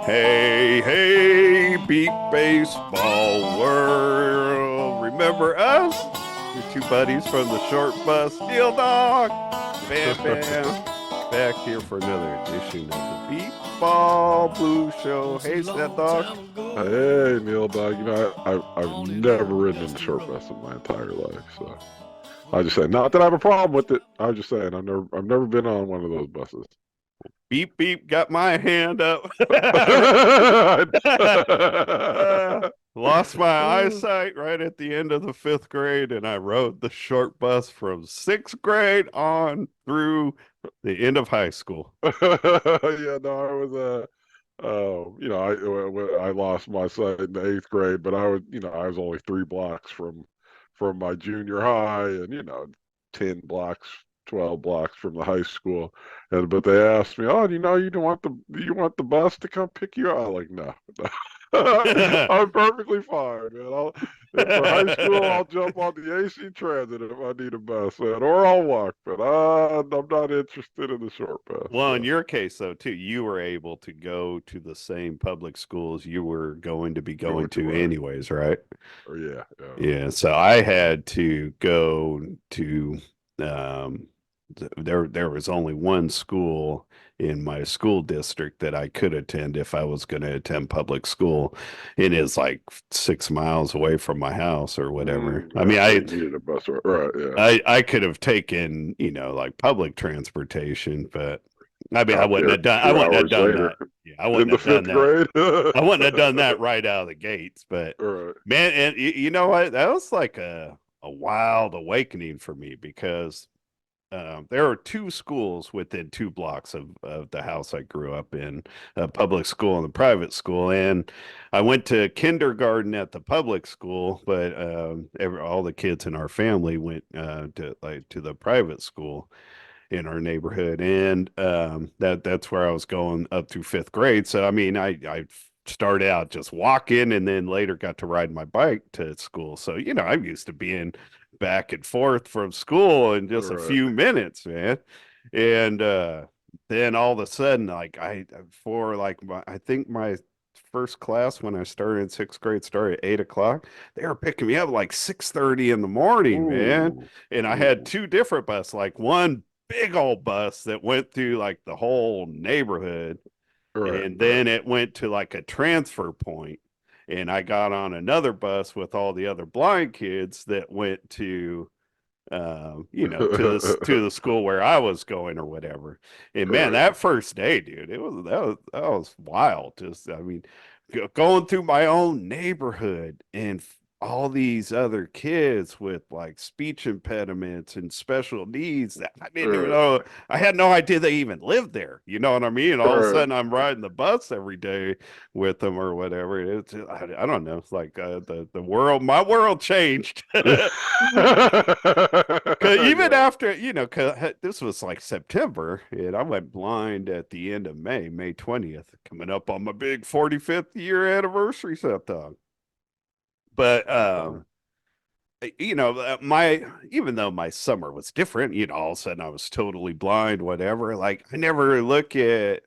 Hey, hey, beat baseball world. Remember us? Your two buddies from the short bus, Neil Dog, Bam Bam, back here for another edition of the Beat Ball Blue Show. Hey, Snap Dog. Hey, Neil Dog. I've never ridden in the short bus in my entire life, so I just say not that I have a problem with it. I was just saying I've never been on one of those buses. Beep, beep, got my hand up. Lost my eyesight right at the end of the fifth grade, and I rode the short bus from sixth grade on through the end of high school. Yeah, no, I was I lost my sight in the eighth grade, but I was only 3 blocks from my junior high, and 10 blocks, 12 blocks from the high school. And but they asked me, "Oh, do you want the bus to come pick you up?" I'm like, no, no. I'm perfectly fine, man. For high school, I'll jump on the AC Transit if I need a bus, man, or I'll walk. But I'm not interested in the short bus. Well, in So. your case, though, too, you were able to go to the same public schools you were going to be going Going to to work. anyways, right? Oh yeah, yeah. Yeah, so I had to go to um there was only one school in my school district that I could attend if I was going to attend public school. It is like 6 miles away from my house or whatever. I Yeah, mean, so you needed a bus, right? Yeah. I could have taken, like public transportation, but I mean, Got there I two wouldn't have hours done later that. Yeah, I in wouldn't the have done fifth that. grade. I wouldn't have done that right out of the gates, but Right. man, and you know what? That was like a wild awakening for me because there are two schools within 2 blocks of the house I grew up in, a public school and a private school. And I went to kindergarten at the public school, but all the kids in our family went to the private school in our neighborhood, and that's where I was going up through fifth grade. So I mean, I started out just walking, and then later got to ride my bike to school. So I'm used to being back and forth from school in just a Right. few minutes, man. And then all of a sudden, like for like I think my first class when I started in sixth grade started at 8 o'clock. They were picking me up like 6:30 in the morning, man. Ooh. And I had Ooh. two different buses, like one big old bus that went through like the whole neighborhood, Right. and Right. then it went to like a transfer point, and I got on another bus with all the other blind kids that went to to the school where I was going or whatever. And man, Right. that first day, dude, that was wild. Just I mean, going through my own neighborhood and all these other kids with like speech impediments and special needs that I didn't even Right. know. I had no idea they even lived there. You know what I mean? All of a Right. sudden, I'm riding the bus every day with them or whatever. I don't know. It's like the world, my world changed. 'Cause even Yeah. after, 'cause this was like September, and I went blind at the end of May, May 20th, coming up on my big 45th year anniversary sometime. But my even though my summer was different, all of a sudden I was totally blind, whatever. Like I never look at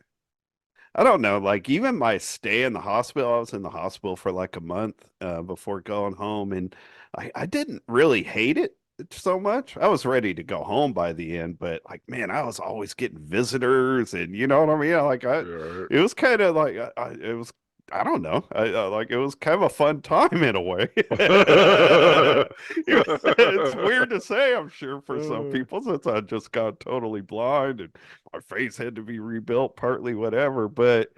I don't know, like even my stay in the hospital, I was in the hospital for like a month before going home, and I didn't really hate it so much. I was ready to go home by the end, but like, man, I was always getting visitors, and you know what I mean? Yeah. It was kind of like, it was, I don't know, like it was kind of a fun time in a way. Right. It's weird to say, I'm sure, for some people, since I just got totally blind and my face had to be rebuilt partly whatever, but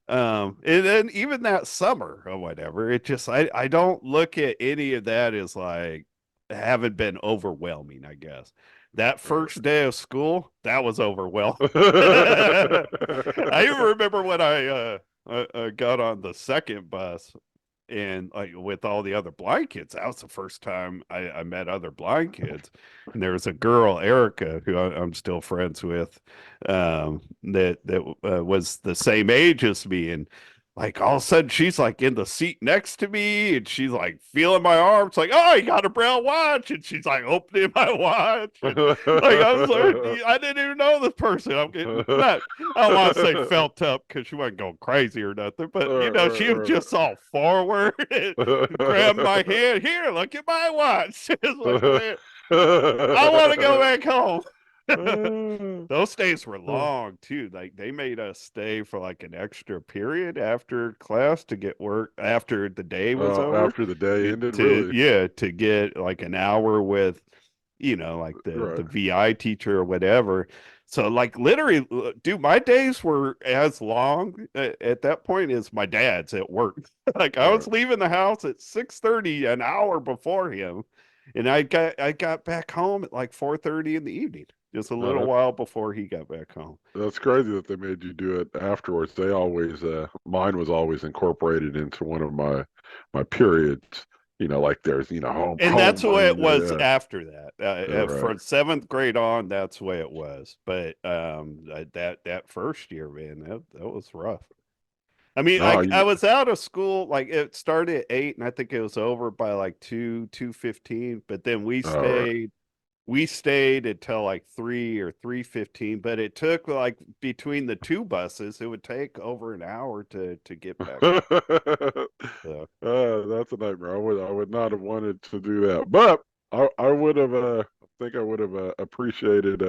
and then even that summer or whatever, it just I don't look at any of that as like haven't been overwhelming, I guess. That first day of school, that was overwhelming. I even remember when I got on the second bus and like with all the other blind kids, that was the first time I met other blind kids. And there was a girl, Erica, who I'm still friends with, that was the same age as me, and like all of a sudden she's like in the seat next to me and she's like feeling my arm. It's like, oh, you got a brown watch. And she's like opening my watch. And like I was like, I didn't even know this person. I'm getting not, I don't want to say felt up because she wasn't going crazy or nothing, but you know, she was just all forward and grabbed my hand. Here, look at my watch. It's like, man, I want to go back home. Those days were long too. Like they made us stay for like an extra period after class to get work after the day was over. After the day ended, To really? yeah, to get like an hour with, you know, like the Right. VI teacher or whatever. So like literally, dude, my days were as long at that point as my dad's at work. Like I was Right. leaving the house at 6:30, an hour before him, and I got back home at like 4:30 in the evening, just a little That, while before he got back home. that's crazy that they made you do it afterwards. They always, mine was always incorporated into one of my periods. Like there's, And that's the way homeroom. it was Yeah. after that. Right. From seventh grade on, that's the way it was. But that first year, man, that was rough. I mean, No, I was out of school like it started at 8, and I think it was over by like 2:15. But then all right. we stayed until like 3 or 3:15. But it took like between the two buses, it would take over an hour to get back home. So That's a nightmare. I would not have wanted to do that, but I would have. I think I would have appreciated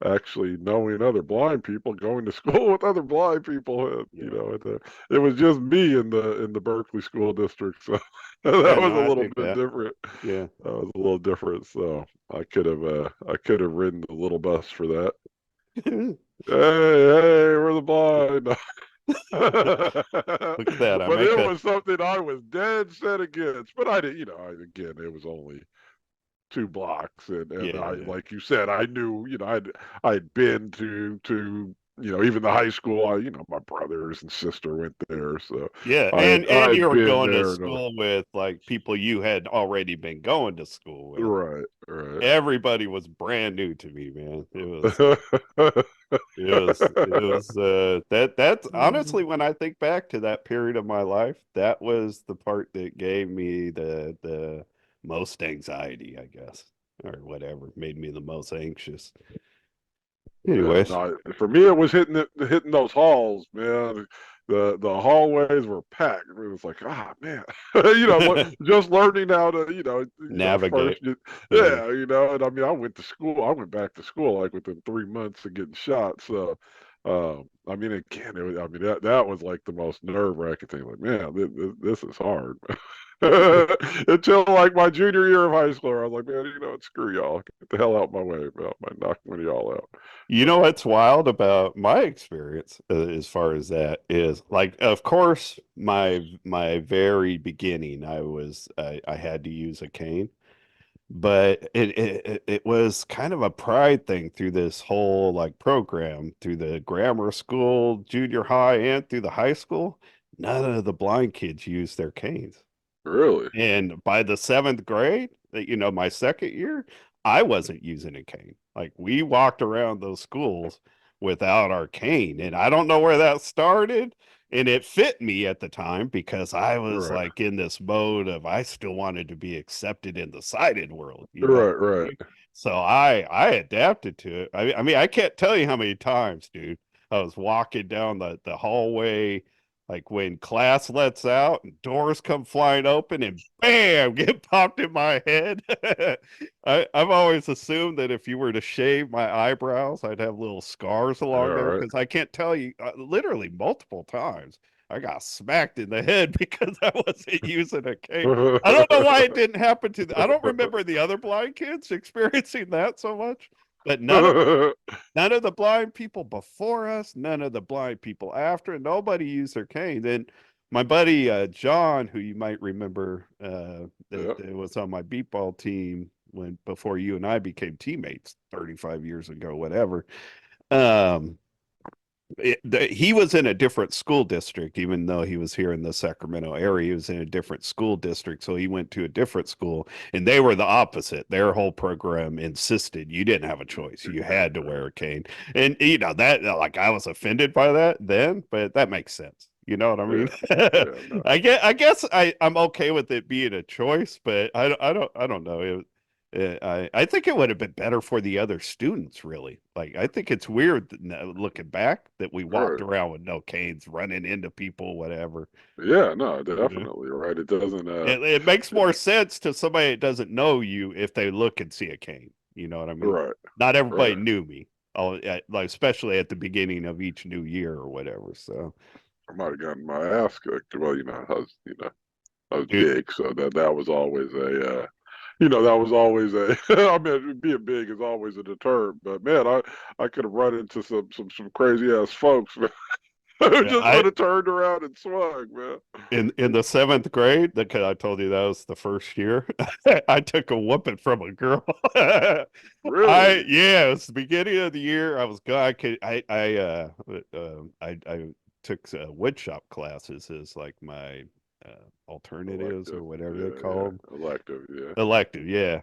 actually knowing other blind people, going to school with other blind people. yeah, It was just me in the Berkeley school district, so that yeah, was no, a I little dig bit that. different. Yeah. That was a little different. So I could have ridden the little bus for that. Hey, hey, we're the blind. Look at that. I But make it a was something I was dead set against. But I didn't, again, it was only 2 blocks, and yeah, I, yeah. like you said, I knew, I'd been to even the high school. My brothers and sister went there, so Yeah, I had and I'd you were been going to there. No, school with like people you had already been going to school with. right, right. Everybody was brand new to me, man. It was that's honestly when I think back to that period of my life, that was the part that gave me the most anxiety, I guess, or whatever, made me the most anxious. Yeah, Anyways, no, for me it was hitting those halls, man. The hallways were packed. It was like, man, just learning how to, first, navigate. Yeah. yeah, and I mean, I went to school. I went back to school like within 3 months of getting shot. So, I mean, again, I mean, that was like the most nerve-wracking thing. Like, man, this is hard. Until like my junior year of high school, I was like, man, screw y'all. Get the hell out my way. About my knock one of y'all out. You know what's wild about my experience as far as that is like, of course, my very beginning, I had to use a cane, but it was kind of a pride thing through this whole like program through the grammar school, junior high, and through the high school. None of the blind kids used their canes. Really? And by the seventh grade, my second year, I wasn't using a cane. Like we walked around those schools without our cane. And I don't know where that started. And it fit me at the time because I was Right. like in this mode of I still wanted to be accepted in the sighted world, you know Right, what I right. mean? So I adapted to it. I mean, I can't tell you how many times, dude, I was walking down the hallway like when class lets out and doors come flying open and bam, get popped in my head. I've always assumed that if you were to shave my eyebrows, I'd have little scars Yeah, along there right. because I can't tell you, literally multiple times I got smacked in the head because I wasn't using a cane. I don't know why it didn't happen to I don't remember the other blind kids experiencing that so much, but none of the blind people before us, none of the blind people after, nobody used their cane. Then my buddy John, who you might remember, Yeah. that was on my beat ball team when before you and I became teammates 35 years ago, whatever. Um, he was in a different school district, even though he was here in the Sacramento area. He was in a different school district, so he went to a different school, and they were the opposite. Their whole program insisted you didn't have a choice; you had to wear a cane. And that, like, I was offended by that then, but that makes sense. You know what I mean? Yeah, yeah, no, I'm okay with it being a choice, but I don't know. I think it would have been better for the other students, really. Like, I think it's weird looking back that we walked right. around with no canes, running into people, whatever. Yeah, no, Mhm. definitely, right. It doesn't, It makes more sense to somebody that doesn't know you if they look and see a cane. You know what I mean? right, Not everybody right. knew me. Oh, like especially at the beginning of each new year or whatever. So, I might have gotten my ass kicked. Well, I was dude, big, so that was always that was always a. I mean, being big is always a deterrent. But man, I could have run into some crazy ass folks man, who yeah, just would have turned around and swung, man. in the seventh grade, that I told you that was the first year, I took a whooping from a girl. Really? Yeah, it was the beginning of the year. I was going. I took wood shop classes as like my alternatives or Elective. whatever they Yeah, call yeah. them. Elective. Yeah. Elective, yeah.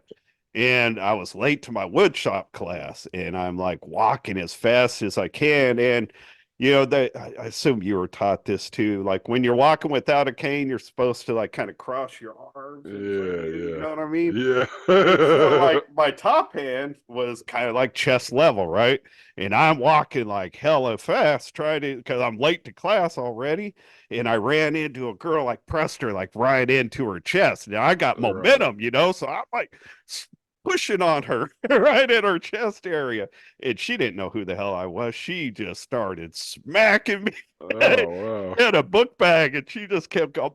And I was late to my wood shop class, and I'm like walking as fast as I can. And I assume you were taught this too. Like when you're walking without a cane, you're supposed to like kind of cross your arms in front of Yeah, you. You yeah, know what I mean? And so yeah. like my top hand was kind of like chest level, right? And I'm walking like hella fast, trying to because I'm late to class already. And I ran into a girl, like pressed her like right into her chest. Now I got All right. momentum, so I'm like pushing on her right in her chest area. And she didn't know who the hell I was. She just started smacking me Oh in a book bag, and she just kept going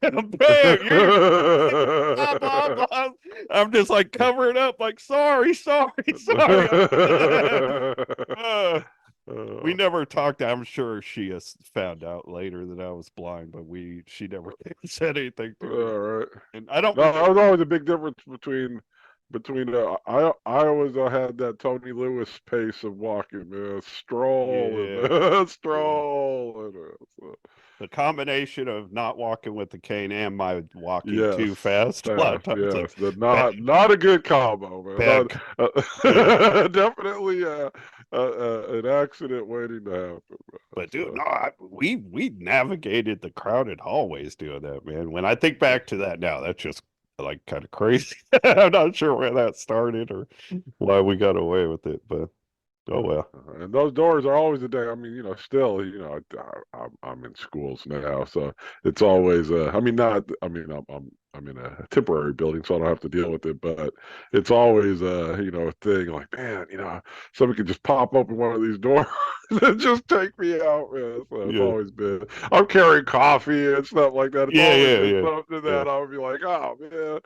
bam, bam. You're blah blah wow. blah. I'm just like covering up, like sorry, sorry, sorry. Uh, we Oh, never talked. I'm sure she has found out later that I was blind, but she never said anything to me. all right. And I don't No, that was remember. always a big difference between I always had that Tony Lewis pace of walking, man, stroll Yeah, and yeah. stroll and so, The combination of not walking with the cane and my walking yes, too fast, a lot of fast, times, like yes, the bad, not a good combo, man. bad. Not Yeah. definitely an accident waiting to happen. Man. But dude, So no, we navigated the crowded hallways doing that, man. When I think yeah. back to that now, that's just like kind of crazy. I'm not sure where that started or why we got away with it, but oh well. And those doors are always the day. I mean, still, I'm in schools now, so it's always. I mean, not. I mean, I'm in a temporary building, so I don't have to deal with it. But it's always a thing. Like, man, somebody could just pop open one of these doors and just take me out. Man. So it's Yeah. always been. I'm carrying coffee and stuff like that. It's Yeah, always yeah, been yeah. something Yeah. that I would be like, oh man,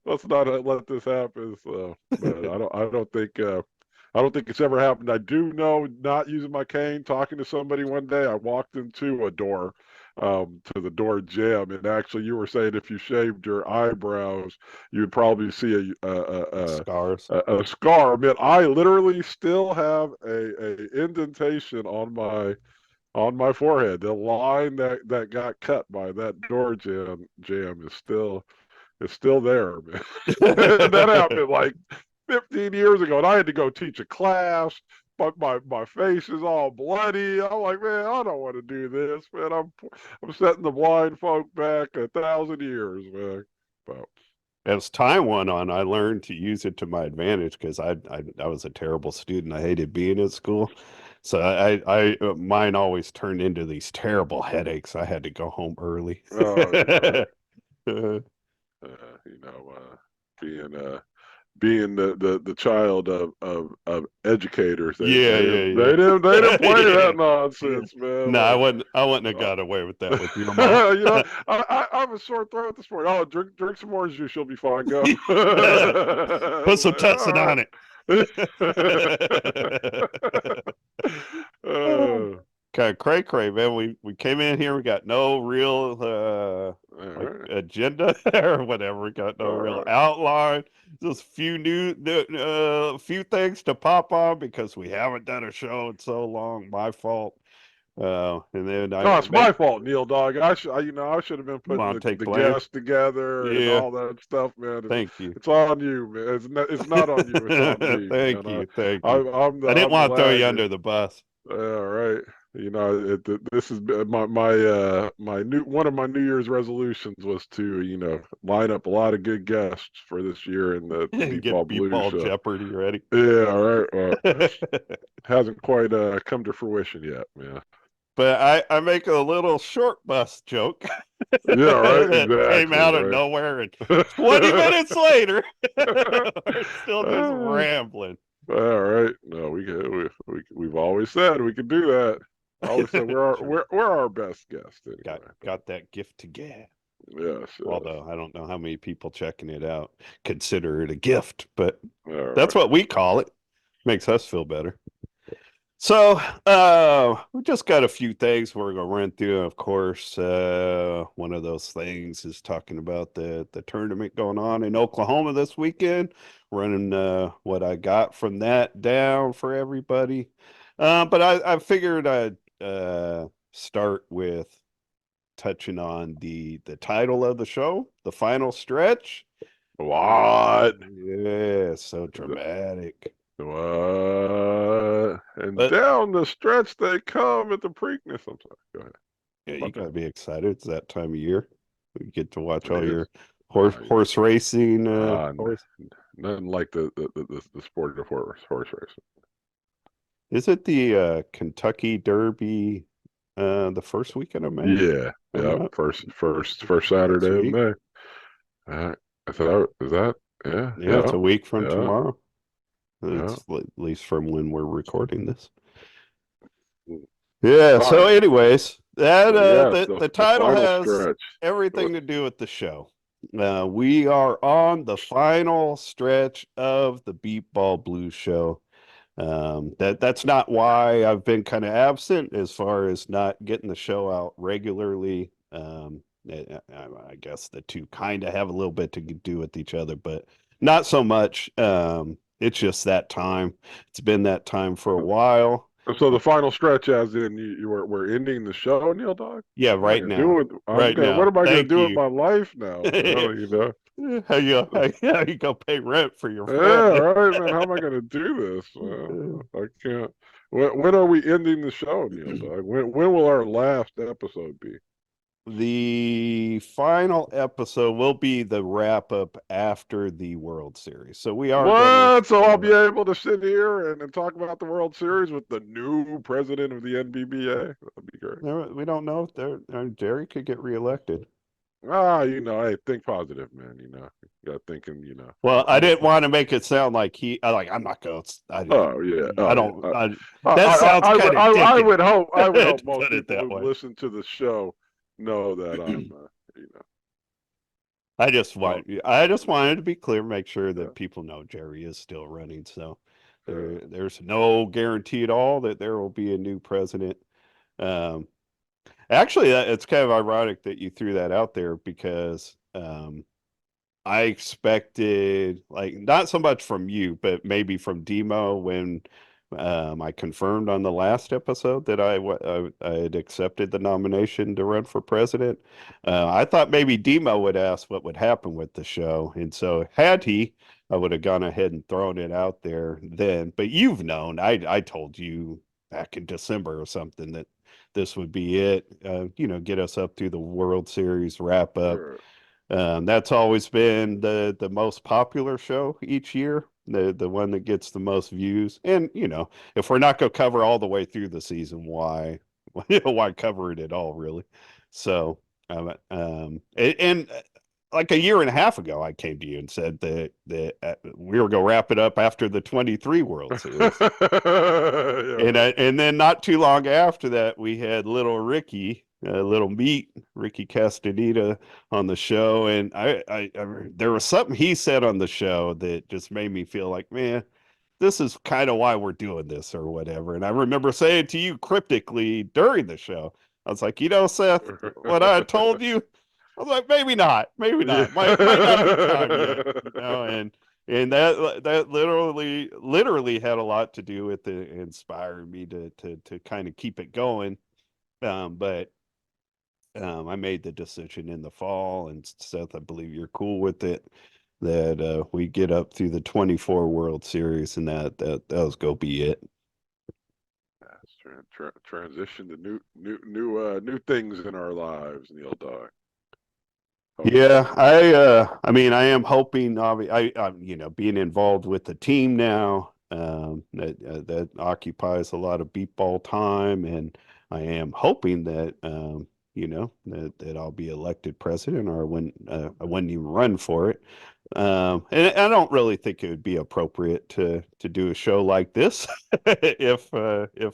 let's not let this happen. So, but I don't think it's ever happened. I do know not using my cane, talking to somebody one day, I walked into a door, to the door jam, and actually you were saying if you shaved your eyebrows, you would probably see Scars. a scar. Man, I literally still have a indentation on my forehead. The line that got cut by that door jam is still there, man. That happened like 15 years ago, and I had to go teach a class. But my face is all bloody. I'm like, man, I don't want to do this, man. I'm setting the blind folk back 1,000 years, man. But As time went on, I learned to use it to my advantage because I was a terrible student. I hated being at school. So mine always turned into these terrible headaches. I had to go home early. right, Yeah, being being the child of educators, they yeah, they didn't they yeah. didn't they didn't play Yeah. that Yeah. nonsense, man. No, Like, I wouldn't have uh, got away with that with your mom. I have a sore throat this morning. Oh, drink some orange juice. You'll be fine. Go. Put some Like, tussin all on it. right. Kind uh, of cray cray, man. We came in here, we got no real all like right. agenda or whatever. We got no All real right. outline. Just few things to pop on because we haven't done a show in so long. My fault. And then No, I it's make my fault, Neil Dog. I should have been putting want to take the blame. guests together and Yeah, all that stuff, man. thank you. It's on you, man. It's not on you. It's on me, Thank man. you, thank you. I'm I didn't the want to throw you laggard. under the bus. Yeah, right. This is my new one of my New Year's resolutions was to line up a lot of good guests for this year in the And Beat get Ball beat Blues ball show. Jeopardy ready. Yeah, all right. Well, hasn't quite come to fruition yet. Yeah. But I make a little short bus joke Yeah, right. that came Exactly, out of right. nowhere, and 20 minutes later, we're still just Ah, rambling. all right. No, we've always said we could do that. Always said True. we're our best guest Got anyway. But got that gift to gab. yes, yes. Although I don't know how many people checking it out consider it a gift, but All that's right. what we call it. Makes us feel better. So, we just got a few things we're gonna run through. Of course, one of those things is talking about the tournament going on in Oklahoma this weekend. Running what I got from that down for everybody. But I figured I'd start with touching on the title of the show, the final stretch. What? Yeah, so dramatic. What? And But down the stretch they come at the Preakness. I'm sorry. Go ahead. yeah, you About gotta that. be exciid. It's that time of year. We get to watch It all is. your horse You racing. know, Horse. nothing like the sport of horse racing. Is it the Kentucky Derby? The first weekend of May Yeah. coming Yep. up First next Saturday of week. May. Is that? Yeah. Yeah, it's Yeah. a week from Yeah. tomorrow. Yeah. It's at least from when we're recording this. Yeah. So, Fine. anyways, that So yes, the the title final has stretch. everything to do with the show. We are on the final stretch of the Beat Ball Blues show. That's not why I've been kind of absent as far as not getting the show out regularly. I guess the two kind of have a little bit to do with each other, but not so much. It's just that time. It's been that time for a while. So the final stretch, as in we're ending the show, Neil Dog. Yeah, What am I right gonna do now. with? Right What now. am I gonna Thank do with you. my life now? How you go pay rent for your Yeah, family? right, man. How am I gonna do this? I can't. When are we ending the show, Neil Dog? When will our last episode be? The final episode will be the wrap up after the World Series. So we are going to What? So I'll be start. able to sit here and talk about the World Series with the new president of the NBBA? That'd be great. We don't know if Jerry could get reelected. Hey, think positive, man. You got thinking, Well, I I'm a didn't want to make it sound like I'm not going. Oh yeah, I oh don't. yeah. That sounds I would kind of dickish I would to hope most put it people that who way. listen to the show know that I'm I just wanted to be clear, make sure yeah. that people know Jerry is still running. So Yeah. there's no guarantee at all that there will be a new president. Um, Actually, it's kind of ironic that you threw that out there because I expected, like, not so much from you, but maybe from Demo when I confirmed on the last episode that I had accepted the nomination to run for president. I thought maybe Demo would ask what would happen with the show. And so, had he, I would have gone ahead and thrown it out there then. But you've known, I told you back in December or something that this would be it, get us up through the World Series wrap up. Sure. That's always been the most popular show each year, the one that gets the most views. And if we're not going to cover all the way through the season, why cover it at all, really? So, like a year and a half ago, I came to you and said that we were going to wrap it up after the 23 World Series. And Yeah. and then not too long after that, we had little Ricky, little meat, Ricky Castaneda on the show, and there was something he said on the show that just made me feel like, man, this is kind of why we're doing this or whatever. And I remember saying to you cryptically during the show, I was like, Seth, what I told you, I was like, maybe Yeah. not, might not be time yet, and that literally had a lot to do with it, inspiring me to kind of keep it going. But I made the decision in the fall, and Seth, I believe you're cool with it, that we get up through the 24 World Series, and that was go be it. man. Transition to new things in our lives, Neil Dog. Yeah, Hopefully. I mean, I am hoping, I'm, being involved with the team now, that occupies a lot of beat ball time, and I am hoping that, that I'll be elected president, or when I wouldn't even run for it. And I don't really think it would be appropriate to do a show like this if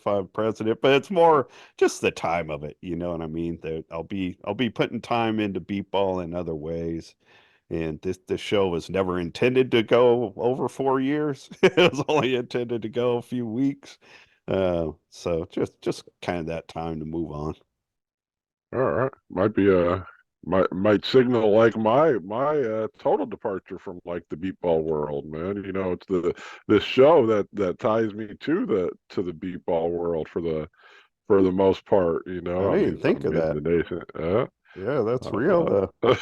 I'm president, but it's more just the time of it, you know what I mean? That I'll be putting time into beat ball in other ways. And this show was never intended to go over 4 years. It was only intended to go a few weeks. So just kind of that time to move on. All right, might be might signal like my total departure from like the beatball world, man. You know, it's this show that ties me to the beatball world for the most part. You I know, didn't even think I'm of in that. the nation. Yeah, that's real. Uh,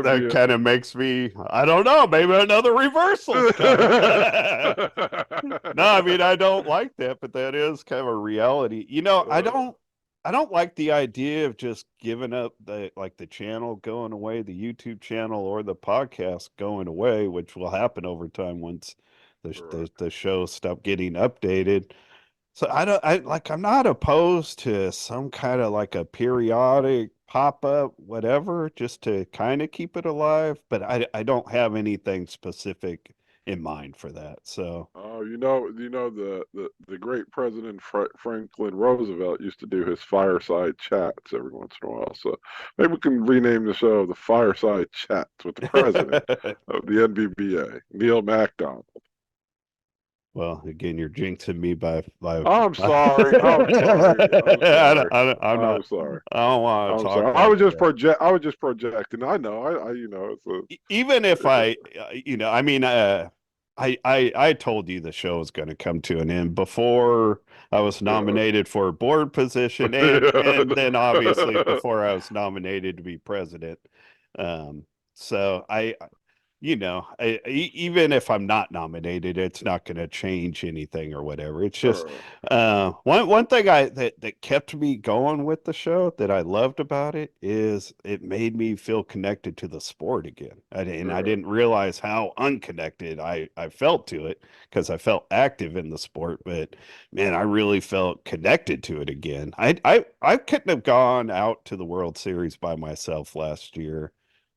That yeah. kind of makes me, I don't know, maybe another reversal's coming. No, I mean, I don't like that, but that is kind of a reality. I don't like the idea of just giving up the channel going away, the YouTube channel or the podcast going away, which will happen over time once Right. the shows stop getting updated. So I don't I like I'm not opposed to some kind of like a periodic pop-up, whatever, just to kind of keep it alive, but I don't have anything specific in mind for that. So Oh, the great President Franklin Roosevelt used to do his fireside chats every once in a while. So maybe we can rename the show the Fireside Chats with the President of the NBBA, Neil MacDonald. well, again, you're jinxing me by I'm by sorry. I'm sorry. I'm sorry. I'm not I'm sorry. I don't want to I'm talk sorry. like that. I was just projecting. I know. It's a. Even if I mean, I told you the show was going to come to an end before I was Yeah. nominated for a board position, and then obviously before I was nominated to be president. So even if I'm not nominated, it's not going to change anything or whatever. It's just Sure. one thing that kept me going with the show that I loved about it is it made me feel connected to the sport again. And I Sure. didn't realize how unconnected I felt to it because I felt active in the sport, but man, I really felt connected to it again. I couldn't have gone out to the World Series by myself last year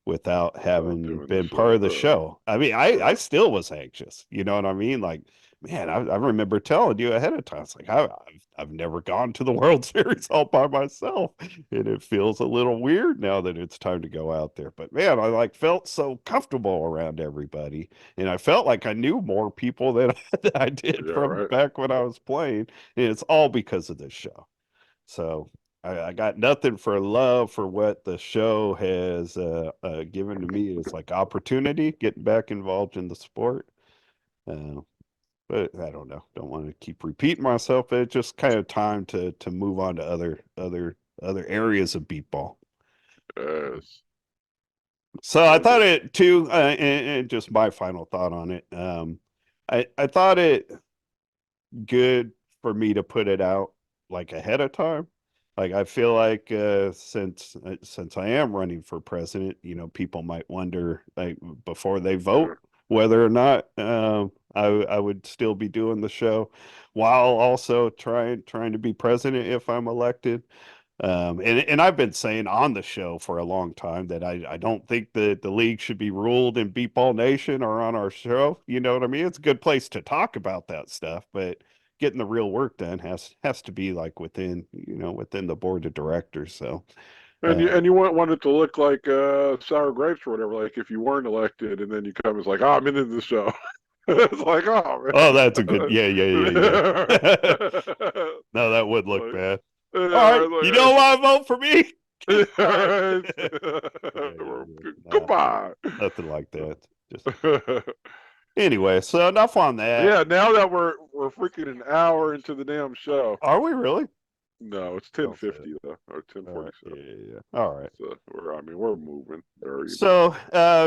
without Without having doing the been part show. of the show. I mean, I Sure. still was anxious. You know what I mean? Like, man, I remember telling you ahead of time. It's like I've never gone to the World Series all by myself, and it feels a little weird now that it's time to go out there. But man, I like felt so comfortable around everybody, and I felt like I knew more people than than I did Yeah. from Right. back when I was playing, and it's all because of this show. So I got nothing for love for what the show has given to me. It's like opportunity, getting back involved in the sport. Uh, but I don't know. Don't want to keep repeating myself. It's just kind of time to move on to other areas of beat ball. Yes. So I And thought it too, and just my final thought on it. I thought it good for me to put it out like ahead of time. Like I feel like since I am running for president, people might wonder like before they vote sure. whether or not I would still be doing the show while also trying to be president if I'm elected. And I've been saying on the show for a long time that I don't think that the league should be ruled in Beat Ball Nation or on our show. You know what I mean? It's a good place to talk about that stuff, but getting the real work done has to be like within the board of directors. So uh, And you want it to look like sour grapes or whatever. Like if you weren't elected, and then you come, it's like, oh, I'm into the show. It's like, oh oh, man. that's a good yeah. No, that would look Like, bad. yeah, All right, you know right. why vote for me? All right. Like, Nah, goodbye. nothing like that. Just anyway, so enough on that. Yeah, now that we're freaking an hour into the damn show. Are we really? No, it's Don't say it. 10:50 though, or ten All right. forty Yeah, seven. yeah, yeah. All right. So we're moving very much. So,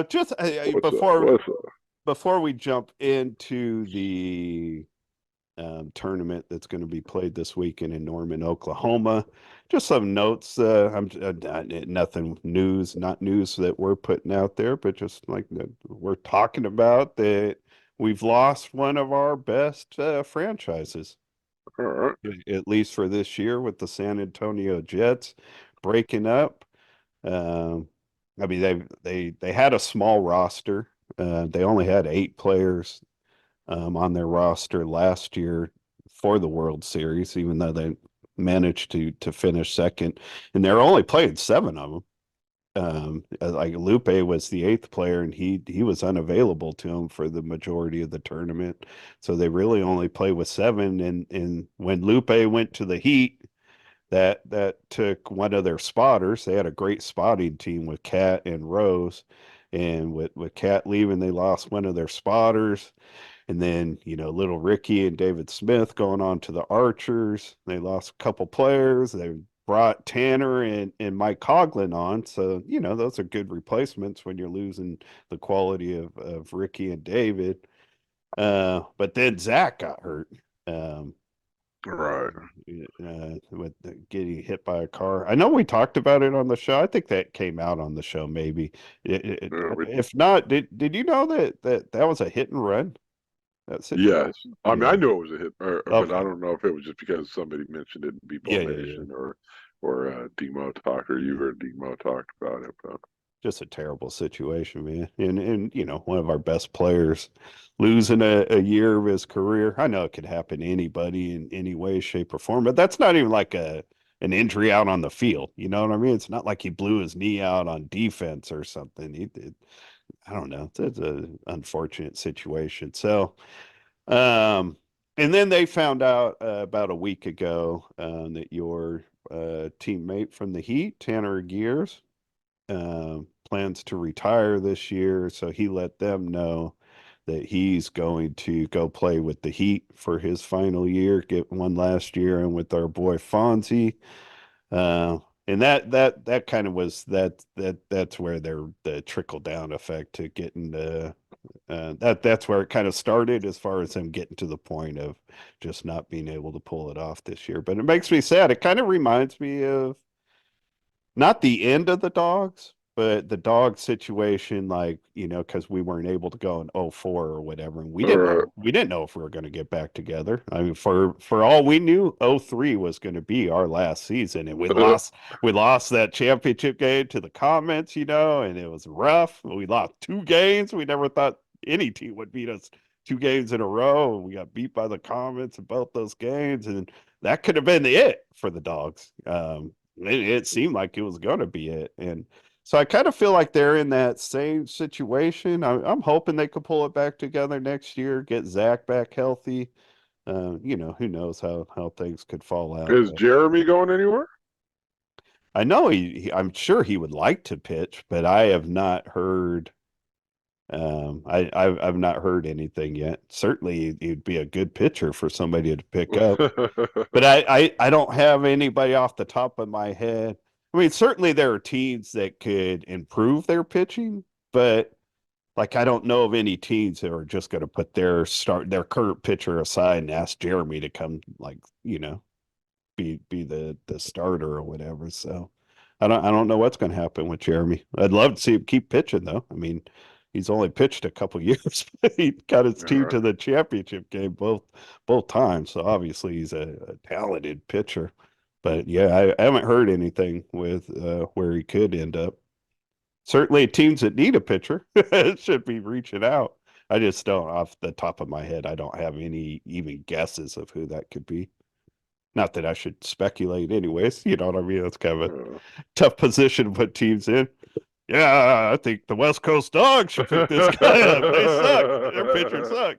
just What's up? before What's up? before we jump into the tournament that's going to be played this weekend in Norman, Oklahoma. Just some notes. Nothing news, not news that we're putting out there, but just like that we're talking about that we've lost one of our best franchises, All right. at least for this year, with the San Antonio Jets breaking up. Um, I mean, they had a small roster. They only had 8 players on their roster last year for the World Series, even though they managed to finish second, and they're only playing 7 of them. Like Lupe was the 8th player, and he was unavailable to him for the majority of the tournament. So they really only play with 7. And when Lupe went to the Heat, that took one of their spotters. They had a great spotting team with Cat and Rose, and with Cat leaving, they lost one of their spotters. And then, little Ricky and David Smith going on to the Archers. They lost a couple players. They brought Tanner and Mike Coughlin on. So, those are good replacements when you're losing the quality of Ricky and David. But then Zach got hurt. Um, Right. with getting hit by a car. I know we talked about it on the show. I think that came out on the show, maybe. Yeah, If not, did you know that was a hit and run? That yes. situation? I mean, I Yeah. knew it was a hit, but I Okay. don't know if it was just because somebody mentioned it in Yeah, Beeple yeah, yeah. Nation or Demo Talk, or you or Demo talked about it. But Just a terrible situation, man. And one of our best players losing a year of his career. I know it could happen to anybody in any way, shape, or form, but that's not even like an injury out on the field. You know what I mean? It's not like he blew his knee out on defense or something. He did. I don't know. It's an unfortunate situation. So, um, and then they found out about a week ago that your teammate from the Heat, Tanner Gears, plans to retire this year. So he let them know that he's going to go play with the Heat for his final year, get one last year, and with our boy Fonzie. Uh, and that kind of was that's where the trickle down effect to getting that's where it kind of started as far as him getting to the point of just not being able to pull it off this year. But it makes me sad. It kind of reminds me of not the end of the dogs, but the dog situation, like, because we weren't able to go in '04 or whatever, and we all didn't right. know we didn't know if we were going to get back together. I mean, for all we knew, '03 was going to be our last season, and we lost that championship game to the Comments, and it was rough. We lost 2 games. We never thought any team would beat us 2 games in a row. We got beat by the Comments in both those games, and that could have been it for the dogs. It seemed like it was going to be it. And so I kind of feel like they're in that same situation. I'm hoping they could pull it back together next year, get Zach back healthy. Who knows how things could fall out. Is But Jeremy going anywhere? I know I'm sure he would like to pitch, but I have not heard. I've not heard anything yet. Certainly, he'd be a good pitcher for somebody to pick up. But I don't have anybody off the top of my head. I mean, certainly there are teams that could improve their pitching, but like I don't know of any teams that are just going to put their current pitcher aside and ask Jeremy to come, like, be the starter or whatever. So I don't know what's going to happen with Jeremy. I'd love to see him keep pitching though. I mean, he's only pitched a couple years, but he got his team All to the championship game both times. So obviously he's a talented pitcher. But yeah, I haven't heard anything with where he could end up. Certainly teams that need a pitcher should be reaching out. I just don't, off the top of my head, I don't have any even guesses of who that could be. Not that I should speculate anyways, you know what I mean? That's kind of a right. tough position to put teams in. Yeah, I think the West Coast Dogs should pick this guy up. They suck. Their pitchers suck.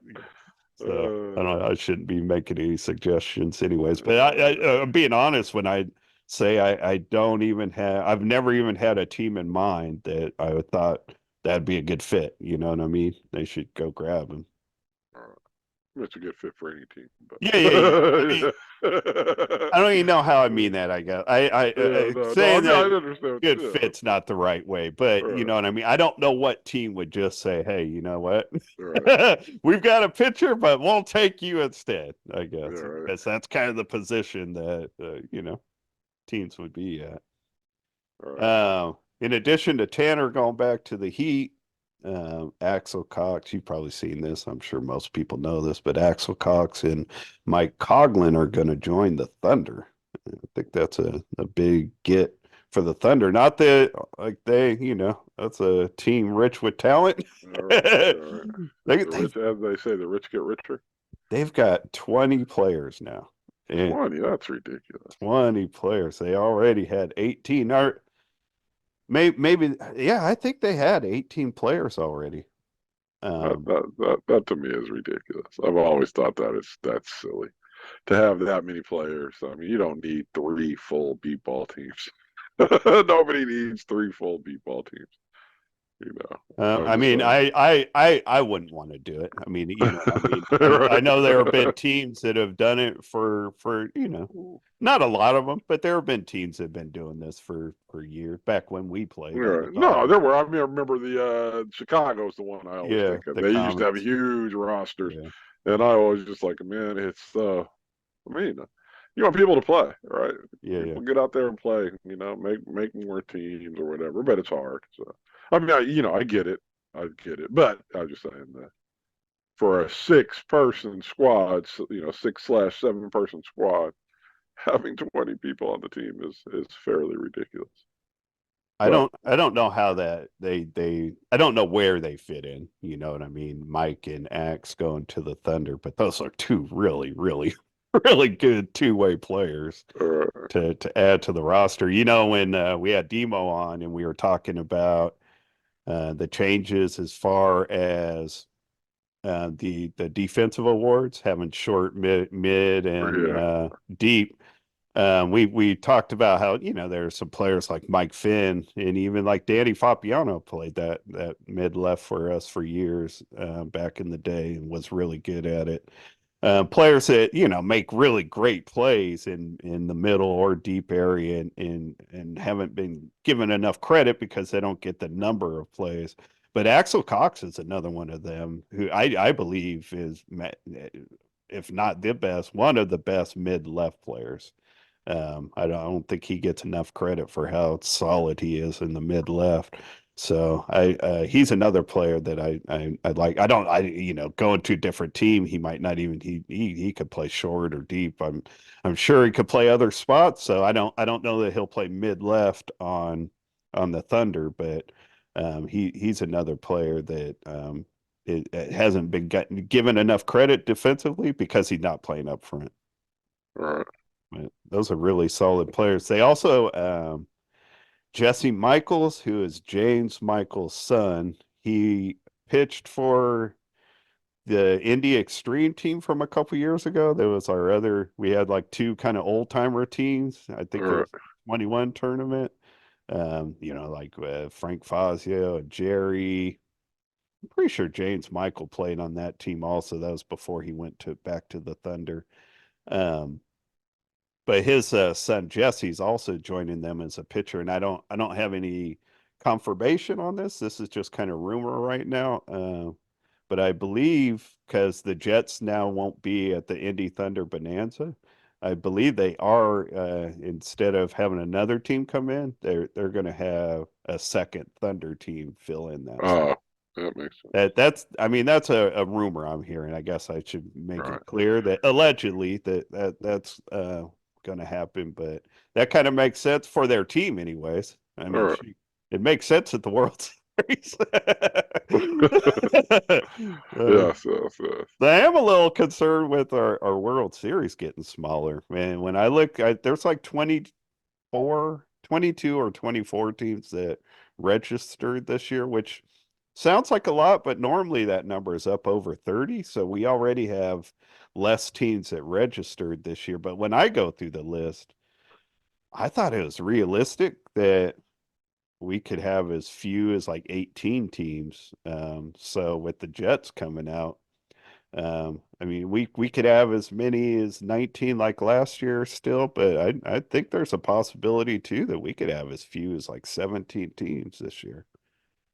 So I don't know. I shouldn't be making any suggestions anyways. But I'm being honest when I say I don't even I've never even had a team in mind that I thought that'd be a good fit. You know what I mean? They should go grab him. It's a good fit for any team, but Yeah, yeah, yeah. I mean, yeah, I don't even know how I mean that. I guess no, I saying mean I that understand. good Yeah, fit's not the right way, but you right, know what I mean. I don't know what team would just say, "Hey, you know what? right, We've got a pitcher, but we'll take you instead." I yeah, guess right, because that's kind of the position that teams would be at. right. In addition to Tanner going back to the Heat, Axel Cox, you've probably seen this. I'm sure most people know this, but Axel Cox and Mike Coughlin are going to join the Thunder. I think that's a big get for the Thunder. Not that like that's a team rich with talent. All right, all right. they, The rich, they've as they say, the rich get richer. they've got 20 players now. And 20, that's ridiculous. 20 players. They already had 18. Or maybe, yeah, I think they had 18 players already. Um, That to me is ridiculous. I've always thought that's silly to have that many players. I mean, you don't need three full beat ball teams. Nobody needs three full beat ball teams. You know, I'm I just mean, saying. I wouldn't want to do it. I mean, I mean, I Right. know there have been teams that have done it for not a lot of them, but there have been teams that have been doing this for years. Back when we played, I Right. was No, always there were. I mean, I remember Chicago's the one I always yeah think of. the They used to have Comets. huge rosters, Yeah, and I always just like, man, it's I mean, you want people to play, right? yeah, yeah. People get out there and play, make more teams or whatever. But it's hard. So, I mean, I I get it. But I'm just saying that for a six-person squad, 6/7 person squad, having 20 people on the team is fairly ridiculous. But I don't know how that they I don't know where they fit in. You know what I mean? Mike and Axe going to the Thunder, but those are two really, really, really good two-way players uh, to add to the roster. You know, when we had Demo on and we were talking about the changes as far as the defensive awards, having short, mid, and yeah, deep. We talked about how there are some players like Mike Finn and even like Danny Fapiano played that mid left for us for years back in the day and was really good at it. Players that make really great plays in the middle or deep area and haven't been given enough credit because they don't get the number of plays. But Axel Cox is another one of them who I believe is, if not the best, one of the best mid left players. I don't think he gets enough credit for how solid he is in the mid left. So he's another player that I like. I don't I going to a different team, he might not even he could play short or deep. I'm sure he could play other spots. So I don't know that he'll play mid left on the Thunder, but he's another player that it hasn't been given enough credit defensively because he's not playing up front. all right, But those are really solid players. They also Jesse Michaels, who is James Michaels' son, he pitched for the Indy Extreme team from a couple years ago. That was our other. We had like two kind of old timer teams. I all think it right, was 21 tournament. Like Frank Fazio and Jerry. I'm pretty sure James Michael played on that team also. That was before he went to back to the Thunder. Um, but his son Jesse's also joining them as a pitcher, and I don't have any confirmation on this. This is just kind of rumor right now. But I believe because the Jets now won't be at the Indy Thunder Bonanza, I believe they are instead of having another team come in, they're going to have a second Thunder team fill in that uh, spot. that makes sense. That's I mean that's a rumor I'm hearing. I guess I should make All it right, clear that allegedly that's going to happen, but that kind of makes sense for their team anyways. I all mean, right. it makes sense at the World Series. uh, Yes, yes, yes. I am a little concerned with our World Series getting smaller. Man, when I look, there's like 22 or 24 teams that registered this year, which sounds like a lot, but normally that number is up over 30. So we already have less teams that registered this year. But when I go through the list, I thought it was realistic that we could have as few as like 18 teams. So with the Jets coming out, I mean, we could have as many as 19 like last year still, but I think there's a possibility too that we could have as few as like 17 teams this year.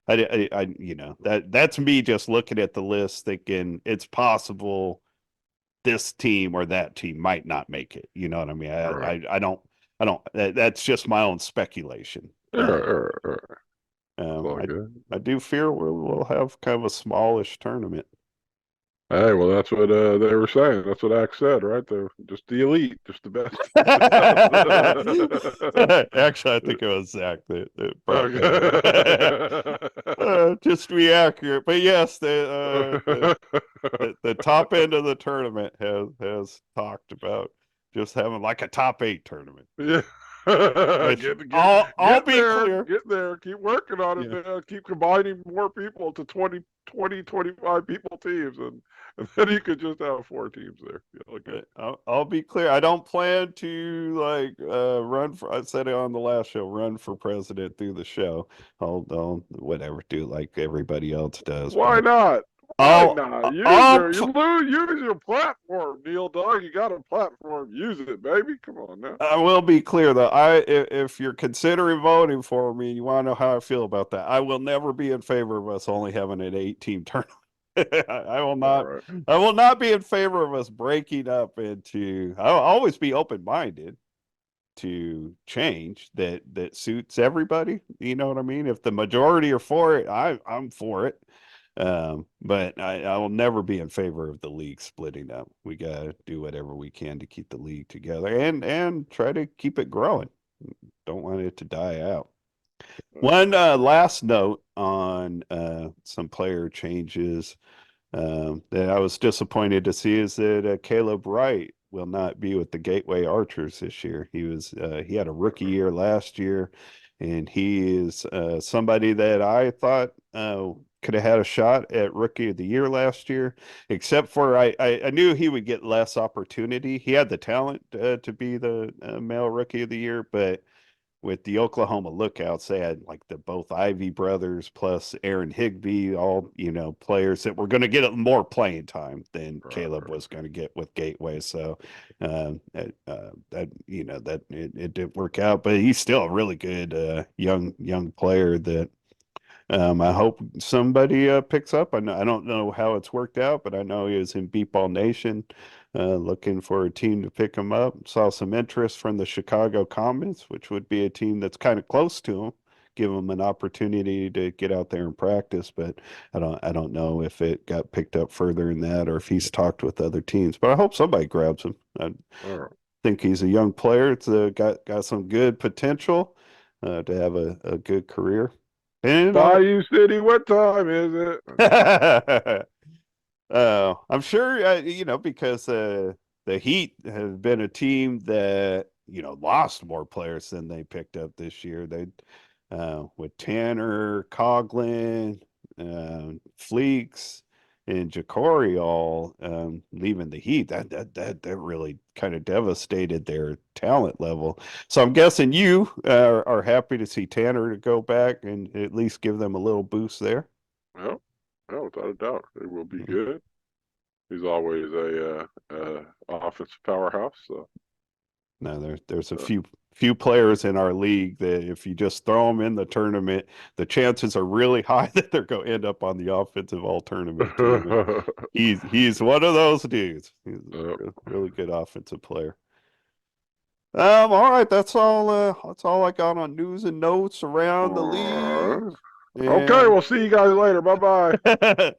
You know, that's me just looking at the list thinking it's possible this team or that team might not make it. You know what I mean? All right. I don't, that's just my own speculation. It's all good. I do fear we'll have kind of a smallish tournament. Hey, well, that's what they were saying. That's what Axe said, right? They're just the elite, just the best Actually, I teams. think it was Zach that brought that. Okay. Just to be accurate, but yes, the top end of the tournament has talked about just having like a top eight tournament. Yeah. Which I'll Get be there, clear, get there. Keep working on it, yeah. man. Keep combining more people to 25 people teams, and then you could just have four teams there. Yeah, okay. I'll be clear. I don't plan to like run for. I said it on the last show. Run for president through the show. I'll whatever do like everybody else does. Why But not? Why I'll not? I'll Use your platform, Neil Dog. You got a platform. Use it, baby. Come on now. I will be clear though. If you're considering voting for me, and you want to know how I feel about that. I will never be in favor of us only having an 8 team tournament. I will All not. right. I will not be in favor of us breaking up into. I'll always be open minded to change that suits everybody. You know what I mean? If the majority are for it, I'm for it. But I will never be in favor of the league splitting up. We gotta do whatever we can to keep the league together and try to keep it growing. Don't want it to die out. One last note on some player changes that I was disappointed to see is that Caleb Wright will not be with the Gateway Archers this year. He had a rookie year last year, and he is somebody that I thought could have had a shot at Rookie of the Year last year. Except for I knew he would get less opportunity. He had the talent to be the male Rookie of the Year, but with the Oklahoma Lookouts, they had like the both Ivy brothers plus Aaron Higby, all players that were going to get more playing time than Caleb Right. was going to get with Gateway. So that that it didn't work out, but he's still a really good young player that I hope somebody picks up. I don't know how it's worked out, but I know he was in Beat Ball Nation looking for a team to pick him up. Saw some interest from the Chicago Comets, which would be a team that's kind of close to him, give him an opportunity to get out there and practice. But I don't know if it got picked up further in that or if he's talked with other teams. But I hope somebody grabs him. I All right. think he's a young player. It's got some good potential to have a good career. And Bayou City, what time is it? I'm sure because the Heat have been a team that lost more players than they picked up this year. They with Tanner, Coughlin, Fleeks, and Ja'Cory all leaving the Heat. That really kind of devastated their talent level. So I'm guessing you are happy to see Tanner to go back and at least give them a little boost there. Well, no, without a doubt, it will be good. He's always a offensive powerhouse. So, No, there's a uh, few players in our league that if you just throw them in the tournament, the chances are really high that they're going to end up on the offensive all tournament team. And he's one of those dudes. He's uh, a really good offensive player. All right, that's all I got on news and notes around the league. okay, And we'll see you guys later. Bye bye.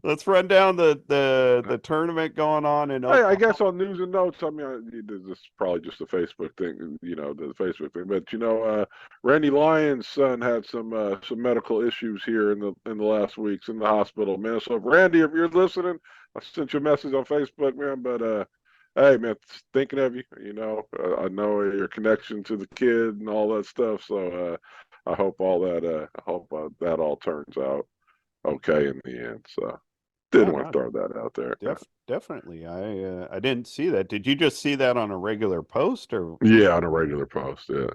let's run down the tournament going on in Hey, I Oklahoma. guess on news and notes, I mean, this is probably just a Facebook thing, the Facebook thing. But Randy Lyon's son had some medical issues here in the last weeks in the hospital, man. So, Randy, if you're listening, I sent you a message on Facebook, man. But hey, man, thinking of you. I know your connection to the kid and all that stuff. So, I hope that all turns out okay in the end. So, No, didn't want no, to throw that out there. definitely. I didn't see that. Did you just see that on a regular post or Yeah, on a regular post. Yeah.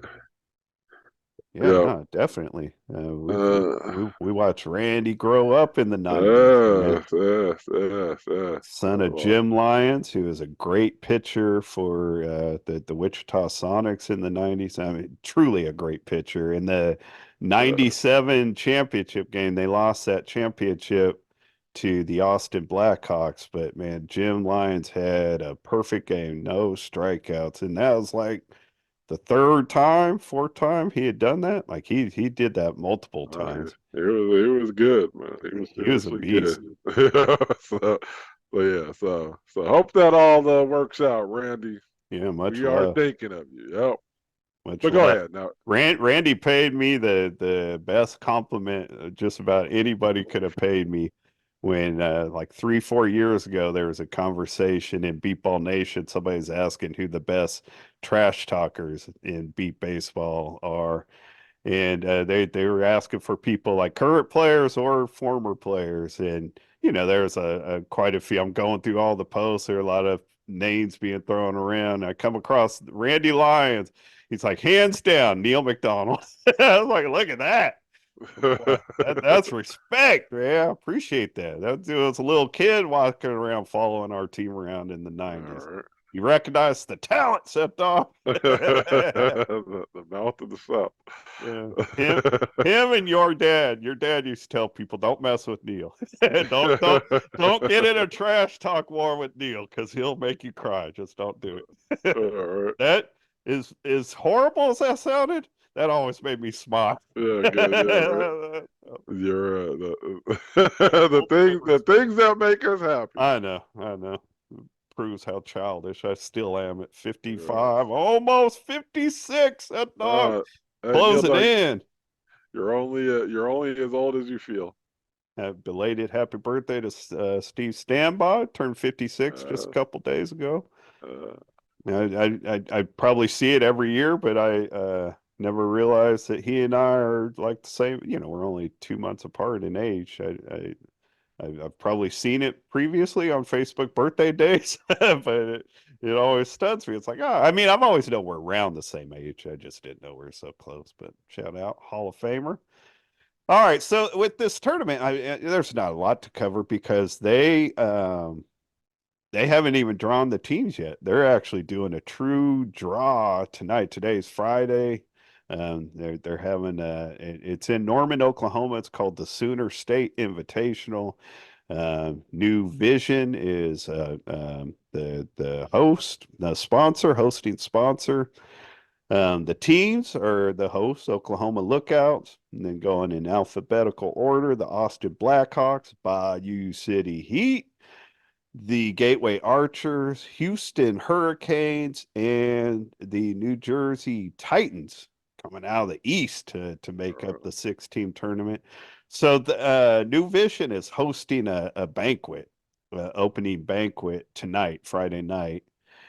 Yeah, Yeah. no, definitely. Uh, We watched Randy grow up in the '90s, man. yes, yes, yes, yes. Son of Jim Lyons, who was a great pitcher for the Wichita Sonics in the '90s. I mean, truly a great pitcher. In the Uh, '97 championship game, they lost that championship to the Austin Blackhawks. But man, Jim Lyons had a perfect game, no strikeouts, and that was like the third time, fourth time he had done that. Like he did that multiple times. he was good, man. He was He was a seriously good. beast. So, yeah, so hope that all works out, Randy. Yeah, much We are love. thinking of you. Yep. Much But go love. ahead now. Randy paid me the best compliment just about anybody could have paid me when like 3, 4 years ago there was a conversation in Beat Ball Nation. Somebody's asking who the best trash talkers in beat baseball are. And they were asking for people like current players or former players, and there's a quite a few. I'm going through all the posts. There are a lot of names being thrown around. I come across Randy Lyons. He's like hands down Neil McDonald. I was like, look at that. Wow, that's respect, man. I appreciate that. That dude was a little kid walking around following our team around in the All '90s. right. You recognize the talent, set off. The mouth of the South. Yeah. Him and your dad. Your dad used to tell people, don't mess with Neil. Don't get in a trash talk war with Neil because he'll make you cry. Just don't do All it. right. That is as horrible as that sounded. That always made me smile. Yeah, good. Yeah, right. You're the Ultimate things respect. that make us happy. I know, I know. Proves how childish I still am at Yeah. 55, almost 56. That dog Hey Neil, closing no, in. you're only as old as you feel. Belated happy birthday to Steve Standby. Turned 56 just a Uh, couple days ago. uh, I probably see it every year, but I never realized that he and I are like the same. We're only 2 months apart in age. I've probably seen it previously on Facebook birthday days, but it always stuns me. It's like, I mean, I've always known we're around the same age. I just didn't know we are so close. But shout out, Hall of Famer. All right, so with this tournament, there's not a lot to cover because they haven't even drawn the teams yet. They're actually doing a true draw tonight. Today's Friday. They're having it's in Norman, Oklahoma. It's called the Sooner State Invitational. New Vision is the host, the sponsor, hosting sponsor. The teams are the hosts, Oklahoma Lookouts, and then going in alphabetical order, the Austin Blackhawks, Bayou City Heat, the Gateway Archers, Houston Hurricanes, and the New Jersey Titans coming out of the East to make up the 6 team tournament. So the New Vision is hosting a banquet, opening banquet tonight, Friday night,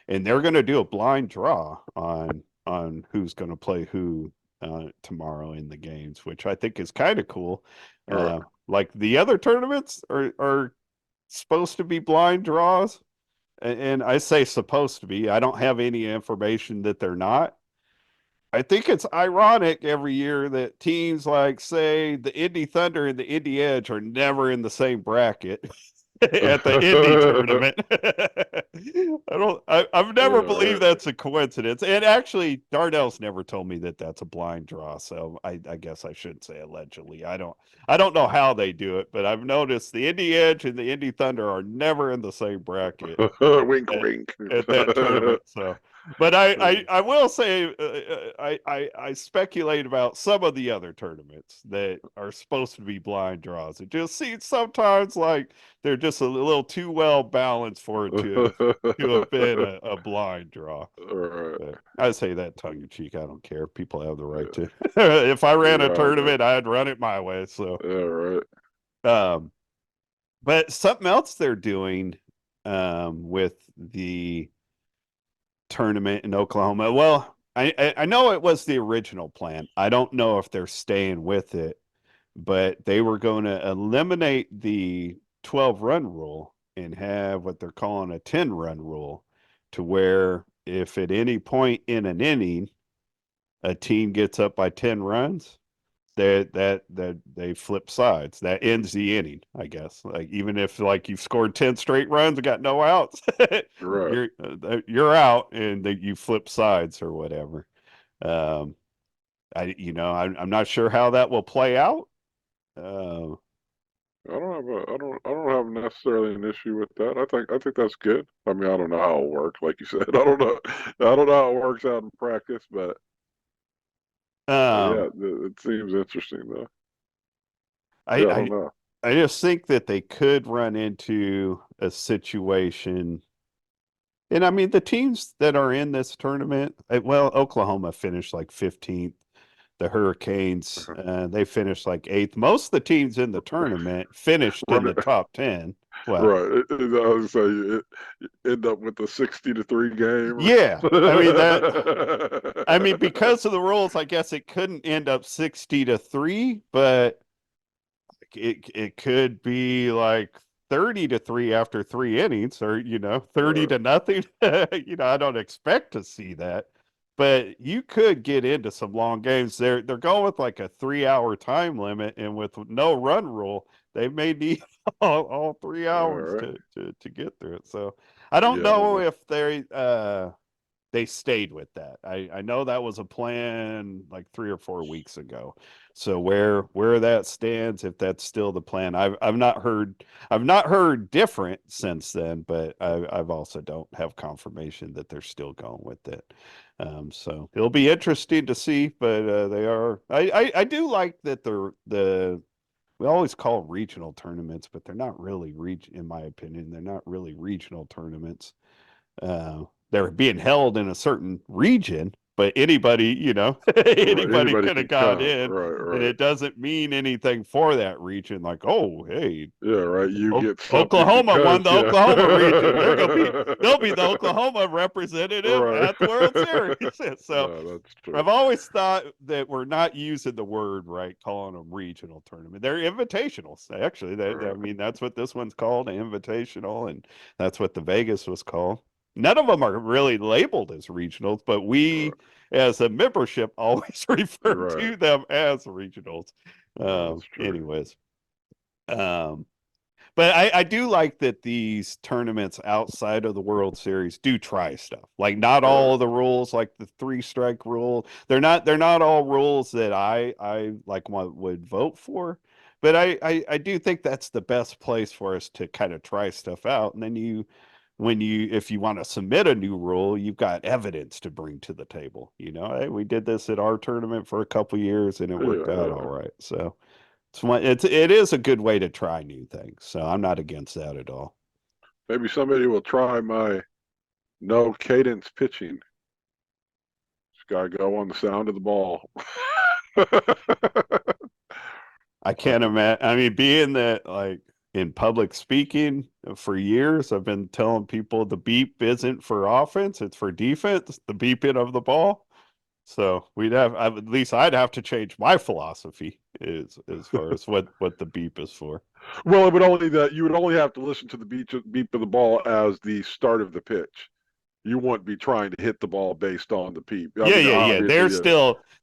and they're going to do a blind draw on who's going to play who tomorrow in the games, which I think is kind of cool. all right. Like the other tournaments are supposed to be blind draws. And I say supposed to be. I don't have any information that they're not. I think it's ironic every year that teams like, say, the Indy Thunder and the Indy Edge are never in the same bracket at the Indy tournament. I've All never believed right. that's a coincidence. And actually, Darnell's never told me that that's a blind draw. So I guess I should say allegedly. I don't know how they do it, but I've noticed the Indy Edge and the Indy Thunder are never in the same bracket Wink, at, wink. at that tournament. So, but I will say I speculate about some of the other tournaments that are supposed to be blind draws. It just seems sometimes like they're just a little too well balanced for it to have been a blind draw. All right. But I say that tongue in cheek. I don't care. People have the right to. If I ran a Yeah, man. tournament, I'd run it my way. So, Yeah, right. um, but something else they're doing with the tournament in Oklahoma. Well, I know it was the original plan. I don't know if they're staying with it, but they were going to eliminate the 12-run rule and have what they're calling a 10-run rule, to where if at any point in an inning a team gets up by 10 runs, that they flip sides. That ends the inning, I guess. Like even if like you've scored 10 straight runs and got no outs, Right. you're out and that you flip sides or whatever. Um, I'm not sure how that will play out. Uh, I don't have necessarily an issue with that. I think that's good. I mean, I don't know how it works, like you said. I don't know how it works out in practice, but yeah, um, it seems interesting though. I, Yeah, I don't I know. I just think that they could run into a situation. And I mean, the teams that are in this tournament, well, Oklahoma finished like 15th. The Hurricanes, they finished like 8th. Most of the teams in the tournament finished in Right, the top 10. What? right. I was say it end up with a 60-3 game. Yeah. I mean, because of the rules, I guess it couldn't end up 60-3, but it could be like 30-3 after 3 innings, or 30 Right. to nothing. I don't expect to see that, but you could get into some long games. They're going with like a 3 hour time limit, and with no run rule, they may need all 3 All hours right. to get through it. So I don't Yeah, I don't know know. if they stayed with that. I know that was a plan like 3 or 4 weeks ago. So where that stands, if that's still the plan, I've not heard different since then, but I've also don't have confirmation that they're still going with it. So it'll be interesting to see, but they are. I do like that the we always call regional tournaments, but they're not really in my opinion, they're not really regional tournaments. They're being held in a certain region, but anybody, Right. anybody Anybody could have can got come. in, Right, and right. it doesn't mean anything for that region. Like, oh, hey, Yeah, right. You get something Oklahoma won because the yeah. Oklahoma region. They'll be the Oklahoma representative Right. at the World Series. So No, that's true. I've always thought that we're not using the word right, calling them regional tournament. They're invitationals. Actually, I Right, mean, that's what this one's called, an invitational, and that's what the Vegas was called. None of them are really labeled as regionals, but we, right, as a membership, always refer right. to them as regionals. No, that's true. Anyways, um, but I do like that these tournaments outside of the World Series do try stuff. Like not all Right. of the rules, like the 3 strike rule, they're not all rules that I like would vote for. But I do think that's the best place for us to kind of try stuff out. And then if you want to submit a new rule, you've got evidence to bring to the table. Hey, we did this at our tournament for a couple years and it Yeah, worked out all yeah. right. So it is a good way to try new things. So I'm not against that at all. Maybe somebody will try my no cadence pitching. Just gotta go on the sound of the ball. I can't imagine. I mean, being that like in public speaking for years, I've been telling people the beep isn't for offense, it's for defense, the beeping of the ball. So at least I'd have to change my philosophy as far as what the beep is for. Well, it would only that you would only have to listen to the beep of the ball as the start of the pitch. You wouldn't be trying to hit the ball based on the beep. I Yeah, mean, yeah, yeah. obviously, yeah,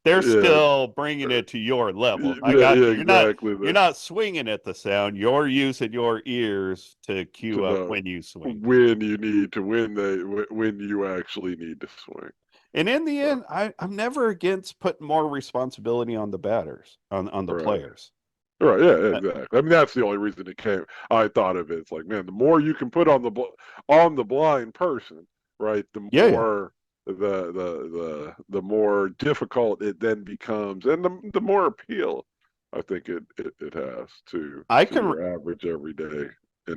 They're yeah, still bringing it to your level. I yeah, got yeah, you. exactly. You're not swinging at the sound. You're using your ears to To cue up know when you swing. when you need to when you actually need to swing. And in the So, end, I'm never against putting more responsibility on the batters, on the right. players. Right, yeah, Uh, exactly. I mean, that's the only reason it came. I thought of it. It's like, man, the more you can put on on the blind person, right, the yeah, yeah. more the more difficult it then becomes, and the more appeal I think it has I to can your average everyday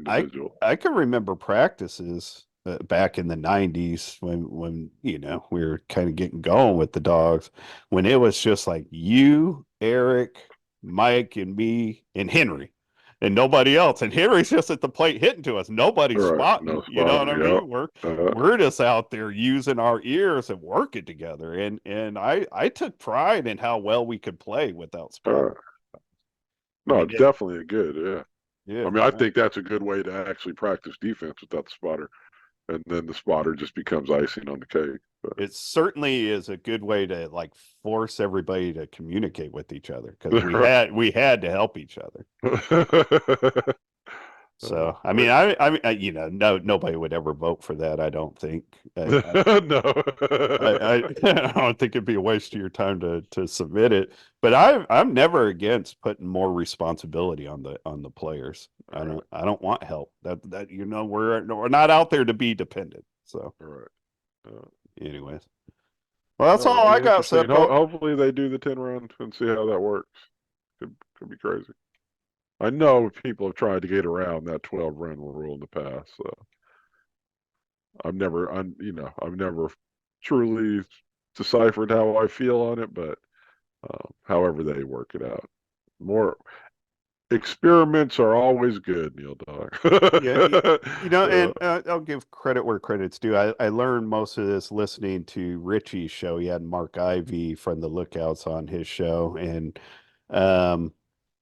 I individual. I can remember practices back in the 90s when we were kind of getting going with the dogs when it was just like you, Eric, Mike, and me and Henry and nobody else. And Henry's just at the plate hitting to us. Nobody's All right, no spotting. You know what I spotting. Yep. mean? We're Uh, we're just out there using our ears and working together. And I took pride in how well we could play without all spotting. right. I No, mean it's definitely a good. Yeah. I yeah. mean, I think that's a good way to actually practice defense without the spotter, and then the spotter just becomes icing on the cake. it certainly is a good way to like force everybody to communicate with each other because we had to help each other. So, I mean, you know, nobody would ever vote for that. I don't think. No. I don't think it'd be a waste of your time to submit it. But I'm never against putting more responsibility on the players. All right. I don't want help. That you know we're not out there to be be dependent. So, All right. anyways, well, that's No, it'll all be I got, interesting. Seppo. Hopefully they do the 10 run and see how that works. Could be crazy. I know people have tried to get around that 12 run rule in the past. So I've never truly deciphered how I feel on it, but however they work it out. More experiments are always good, Neil Dog. Yeah, you know, and I'll give credit where credit's due. I learned most of this listening to Richie's show. He had Mark Ivy from the Lookouts on his show, and um,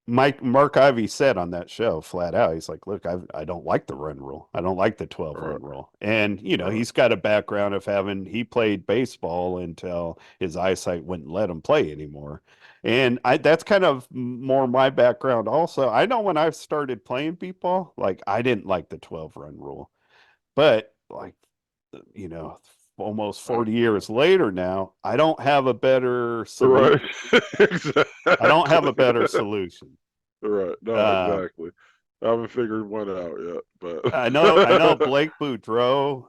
Mark Ivy said on that show flat out, he's like, "Look, I don't like the run rule. I don't like the 12 Right, run rule." And you know, right, he's got a background of he played baseball until his eyesight wouldn't let him play anymore. And that's kind of more my background also. I know when I started playing people, like I didn't like the 12 run rule. But like you know, almost right, 40 years later now, I don't have a better right. solution. I don't have Exactly. a better solution. Right. No, Um, exactly. I haven't figured one out yet, I know but Blake Boudreau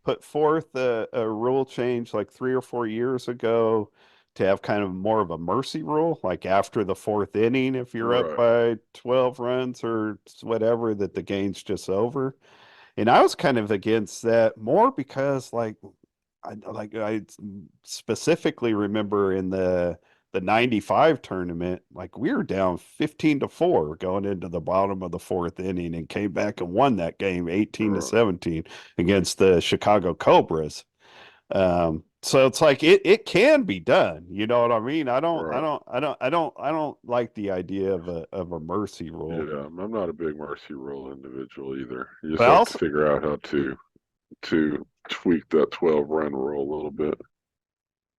put forth a rule change like 3 or 4 years ago to have kind of more of a mercy rule, like after the fourth inning, if you're up right. by 12 runs or whatever, that the game's just over. And I was kind of against that more because I specifically remember in the 95 tournament, like we were down 15-4 going into the bottom of the fourth inning and came back and won that game 18 to Right. 17 against the Chicago Cobras. So it's like it can be done. You know what I mean? Right. I don't like the idea of a mercy rule. Yeah, I'm not a big mercy rule individual either. You just But have to also figure out how to tweak that 12 run rule a little bit.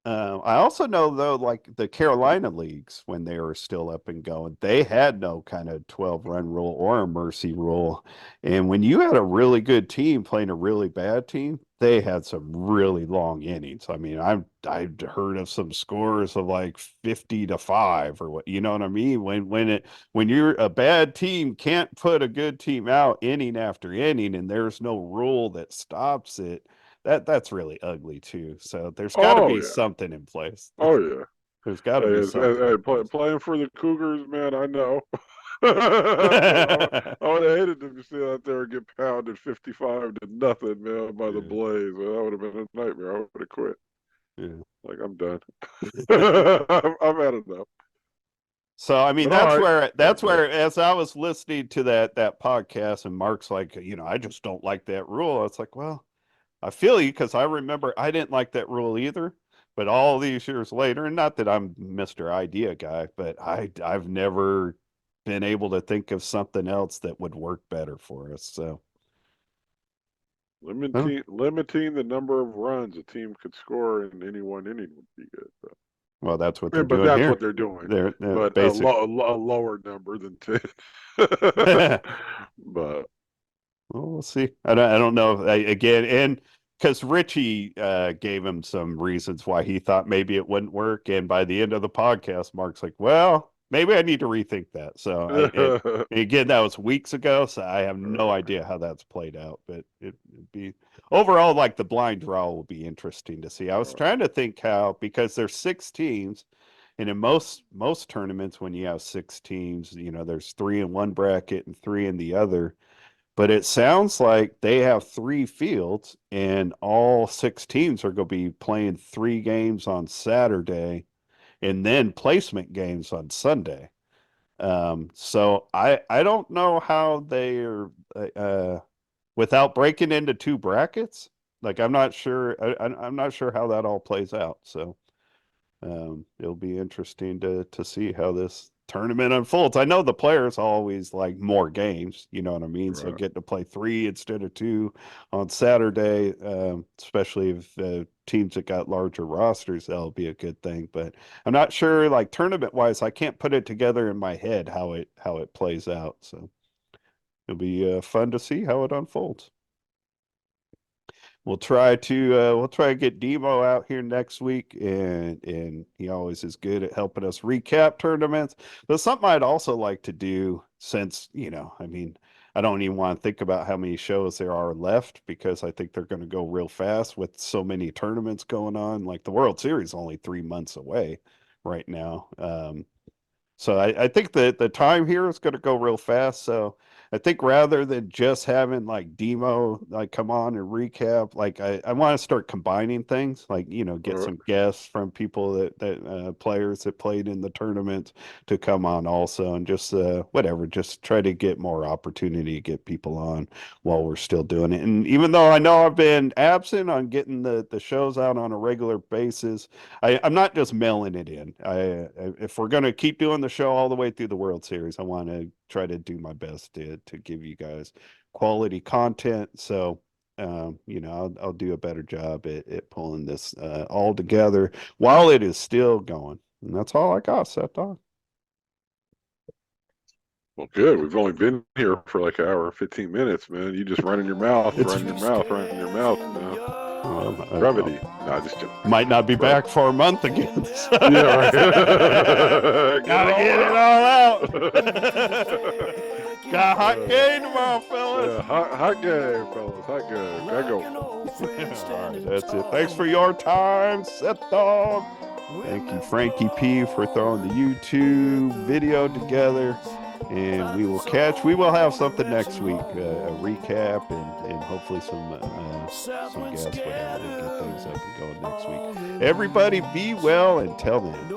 I also know though, like the Carolina leagues, when they were still up and going, they had no kind of 12 run rule or a mercy rule. And when you had a really good team playing a really bad team, they had some really long innings. I mean, I've heard of some scores of like 50-5 or what, you know what I mean? When you're a bad team can't put a good team out inning after inning and there's no rule that stops it, that's really ugly too. So there's got to Oh be yeah. something in place. Oh yeah. There's got to Hey, be something in place. playing for the Cougars, man, I know. I would have hated to see out there and get pounded 55 to nothing, man, by the Yeah, Blaze. That would have been a nightmare. I would have quit. yeah. Like, I'm done. I've had enough. So I mean But all right. All that's right, where as I was listening to that podcast and Mark's like, you know, I just don't like that rule. It's like, well, I feel you because I remember I didn't like that rule either. But all these years later, and not that I'm Mr. Idea guy, but I've never been able to think of something else that would work better for us. So, well, limiting the number of runs a team could score in any one inning would be good. well, that's what they're But doing that's what here. they're doing. They're But basic. a lower number than 10. But Well, we'll see. I don't know. Again, and because Richie gave him some reasons why he thought maybe it wouldn't work, and by the end of the podcast, Mark's like, "Well, maybe I need to rethink that." So and again, that was weeks ago, so I have no idea how that's played out. But it'd be overall like the blind draw will be interesting to see. I was trying to think how because there's 6 teams, and in most tournaments when you have 6 teams, you know, there's three in one bracket and three in the other. But it sounds like they have 3 fields, and all 6 teams are going to be playing 3 games on Saturday and then placement games on Sunday. So I don't know how they are without breaking into 2 brackets. Like I'm not sure I'm not sure how that all plays out. So it'll be interesting to see how tournament unfolds. I know the players always like more games, you know what I mean? So Right. getting to play 3 instead of 2 on Saturday, especially if teams that got larger rosters, that'll be a good thing. But I'm not sure, like tournament wise, I can't put it together in my head how it plays out. So it'll be fun to see how it unfolds. We'll try to get Demo out here next week, and he always is good at helping us recap tournaments. But something I'd also like to do, since I mean, I don't even want to think about how many shows there are left because I think they're going to go real fast with so many tournaments going on. Like the World Series is only 3 months away right now. So I think that the time here is going to go real fast. So I think rather than just having like Demo like come on and recap, like I want to start combining things, like get Uh, some guests from people that players that played in the tournament to come on also, and just whatever, just try to get more opportunity to get people on while we're still doing it. And even though I know I've been absent on getting the shows out on a regular basis, I'm not just mailing it in. If we're going to keep doing the show all the way through the World Series, I want to try to do my best to give you guys quality content. So, I'll do a better job at pulling this all together while it is still going. And that's all I got, Seth Dog. well, good. We've only been here for like an hour and 15 minutes, man. You just running your mouth, It's running your mouth, running your mouth, man. I Brevity. Nah, just joking. might not be But back for a month again. So yeah, right. Get it gotta all get it out. all out. Got a hot game tomorrow, fellas. Yeah, hot game, fellas. Hot game. Gotta go. All right, that's it. Thanks for your time, Seth Dog. Thank you, Frankie P, for throwing the YouTube video together. And we will have something next week, a recap and hopefully some guests, whatever, to get things up and going next week. Everybody be well until then.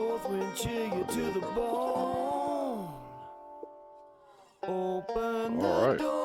All right.